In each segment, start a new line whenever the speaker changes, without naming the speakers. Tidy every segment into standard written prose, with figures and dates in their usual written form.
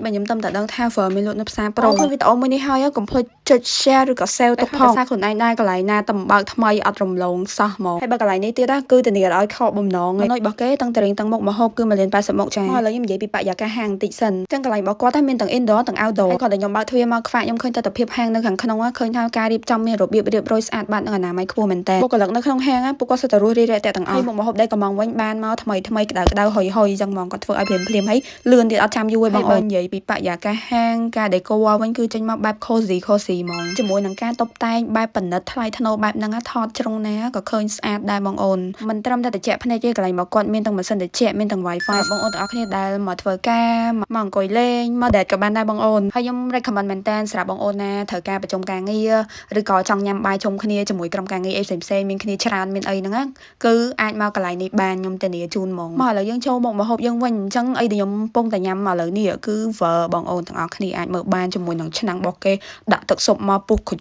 មិនខ្ញុំតាមតែដឹងថា Ver មានលក់នៅផ្សារប្រុងឃើញវីដេអូមួយនេះហើយកុំភ្លេចចុច share ឬក៏ save ទុកផងសារខ្លួនឯងដែរកន្លែងណាតំបើកថ្មីអត់រំលងសោះហ្មងហើយបើកន្លែងនេះទៀតគឺធានាឲ្យខកបំណងចំណុចរបស់គេតាំងតរៀងតាំងមុខម្ហូបគឺ1.80 មុខចាឥឡូវខ្ញុំនិយាយពីបរិយាកាសហាងបន្តិចសិនចឹងកន្លែងរបស់គាត់មានទាំង indoor ទាំង outdoor ហើយគាត់តែខ្ញុំបើកទ្វារមកខ្វាក់ខ្ញុំឃើញទស្សនវិជ្ជាហាងនៅខាងក្នុងឃើញថាការរៀបចំមានរបៀបរៀបរយស្អាតបាតនិងអនាម័យខ្ពស់មែនតើបុគ្គលិកនៅក្នុងហាងពួកគាត់សុទ្ធតែរស់រាយរាក់ទាក់ទាំងអស់ហើយមុខម្ហូបដែលកំងវិញបានមកថ្មីក្តៅហុយចឹងហ្មងគាត់ធ្វើឲ្យភ្លាមហើយលឿនទៀតអត់ចាំយូរទេបងអូននិយាយពីបរិយាកាសហាងការ decor វិញគឺចេញមកបែប cozy ហ្មងជាមួយនឹងការតុបតែងបែបប៉និតថ្លៃថ្នូរបែបហ្នឹងថតជ្រុងណាក៏ឃើញស្អាតដែរបងអូនមិនត្រឹមតែត្រជាក់ភ្នែកទេកន្លែងមកគាត់មានទាំងម៉ាស៊ីនត្រជាក់មានទាំង Wi-Fi បងអូនទាំងអស់គ្នាដែលមកធ្វើការមកអង្គុយលេងមក date ក៏បានដែរបងអូនហើយខ្ញុំ recommend មែនតើសម្រាប់បងអូនណាត្រូវការប្រជុំការងារឬក៏ចង់ញ៉ាំបាយជុំគ្នាជាមួយក្រុមការងារអីផ្សេងមានគ្នាច្រើនមានអីហ្នឹងគឺអាចមកកន្លែងនេះបានខ្ញុំធានាជូនហ្មងមកឥឡូវយើងចូលមកម្ហូបយើងវិញអញ្ចឹងអីដែលខ្ញុំកំពុងតែញ៉ាំមកឥឡូវនេះគឺ Ver បងអូនទាំងអស់គ្នាអាចមើលបានជាមួយនឹងឆ្នាំងរបស់គេដាក់ទឹកស៊ុបមកពុះខុ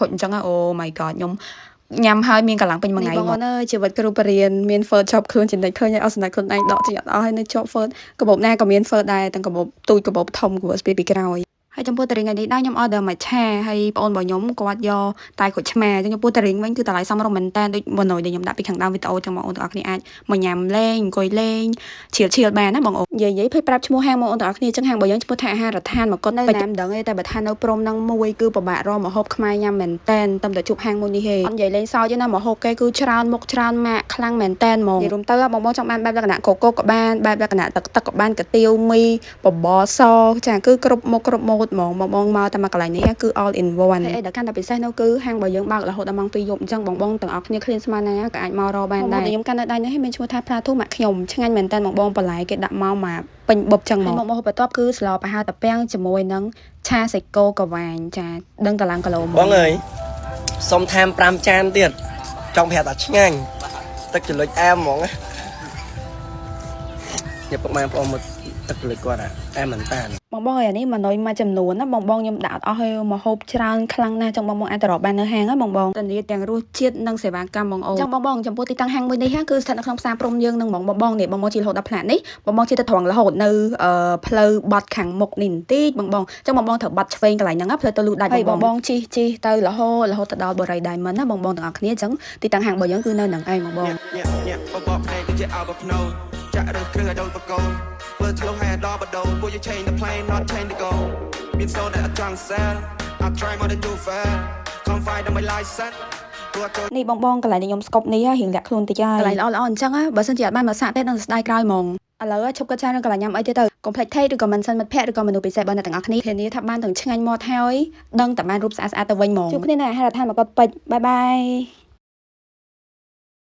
ចអញ្ចឹងអូ my god ខ្ញុំញ៉ាំហើយមានកម្លាំងពេញមួយថ្ងៃបងអូនអើយជីវិតគ្រូបរិញ្ញាមាន Fer ជាប់ខ្លួនចំណេញឃើញឲ្យអស់សម្ដេចខ្លួនឯងដកចេញអត់អស់ហើយនៅជាប់ Fer កាបូបណាក៏មាន Fer ដែរទាំងកាបូបទូចកាបូបធំគួរស្ពីពីក្រោយហើយចំពោះតារីងនេះដែរខ្ញុំ order មួយឆាហើយបងអូនរបស់ខ្ញុំគាត់យកតែក្រូចឆ្មាអញ្ចឹងចំពោះតារីងវិញគឺតម្លៃសមរម្យមែនតើដូចម៉ូណូដែលខ្ញុំដាក់ពីខាងដើមវីដេអូចឹងបងអូនទាំងអស់គ្នាអាចមកញ៉ាំលេងអង្គុយលេងឈៀលបានណាបងអូននិយាយភ័យប្រាប់ឈ្មោះហាងបងអូនទាំងអស់គ្នាចឹងហាងរបស់យើងឈ្មោះថាអាហារដ្ឋានមកគាត់នៅណាមិនដឹងទេតែបើថានៅព្រមនឹងមួយគឺពិបាករកម្ហូបខ្មែរញ៉ាំមែនតើតាមតែជួបហាងមួយនេះហេអត់និយាយលេងសើចទេណាម្ហូបគេគឺច្រើនមុខច្រើនម៉ាកខ្លាំងមែនតើហ្មងនិយាយរួមទៅបងចង់បានបែបលក្ខណៈកូកូក៏បានបែបលក្ខណៈទឹកក៏បានកាទៀវមីបបរសចាគឺគ្រប់មុខគ្រប់ម៉ូដហ្មងបងមកតែមកកន្លែងនេះគឺ all in one ហើយដែលកាន់តែពិសេសនោះគឺហាងរបស់យើងបើករហូតដល់ម៉ោង 2 យប់អញ្ចឹងបងទាំងអស់គ្នាឃ្លានស្មានណាក៏អាចមករកបានដែរខ្ញុំកាន់នៅដៃនេះមានឈ្មោះថាផ្លាទូម៉ាក់ខ្ញុំឆ្ងាញ់មែនតើបងបន្លែគេដាក់មកពេញបុកចឹងមកមកបន្ទាប់គឺស្លប្រហើរតាពាំងជាមួយនឹងឆាសាច់គោកវ៉ាញចាដឹងតឡើងគីឡូបង
អើយសុំថែម5ចានទៀតចង់ប្រាប់ថាឆ្ងាញ់ទឹកចលុចអែមហ្មងណាយកពុកម៉ែបងប្អូនមកទឹកចលុចគាត់អែមមែនតើ
បងអានេះមកនុយមួយចំនួនណាបងខ្ញុំដាក់អត់អស់ហើយមកហូបច្រើនខ្លាំងណាស់ចឹងបងអាចទៅរកបាននៅហាងហ្នឹងបងតានីទាំងរសជាតិនិងសេវាកម្មបងអូនចឹងបងចំពោះទីតាំងហាងមួយនេះគឺស្ថិតនៅក្នុងផ្សារព្រំយើងនឹងបងនេះបងជិះរហូតដល់ផ្លាកនេះបងជិះទៅត្រង់រហូតនៅផ្លូវបាត់ខាងមុខនេះបន្តិចបងចឹងបងត្រូវបាត់ឆ្វេងកន្លែងហ្នឹងផ្លូវទៅលូដាច់បងជិះទៅរហូតទៅដល់បរិយ Diamond ណាបងទាំងអស់គ្នាចឹងទីតាំងហាងរបស់យើងគឺនៅនឹងឯងបងចាក់រើសគ្រឿងឲ្យដូចបកូនធ្វើឆ្លុះឲ្យដល់បដូរពួកយើង change the plane not change the goal មានសូនដែលអត់ចង់ sell I try more to do fair come find on my license នេះបងកន្លែងខ្ញុំស្កប់នេះរៀងលាក់ខ្លួនតិចហើយកន្លែងល្អអញ្ចឹងបើសិនជាអត់បានមកសាកទេនឹងស្ដាយក្រោយហ្មងឥឡូវឈប់កាត់ចាននៅកន្លែងញ៉ាំអីទៀតទៅកុំភ្លេចថេឬក៏មិនសិនមិត្តភ័ក្តិឬក៏មនុស្សពិសេសបងអ្នកទាំងអស់គ្នាធានាថាបានទាំងឆ្ងាញ់មាត់ហើយដឹងតែបានរូបស្អាតទៅវិញហ្មងជួបគ្នានៅអាហារដ្ឋានមកគាត់ពេជ្របាយ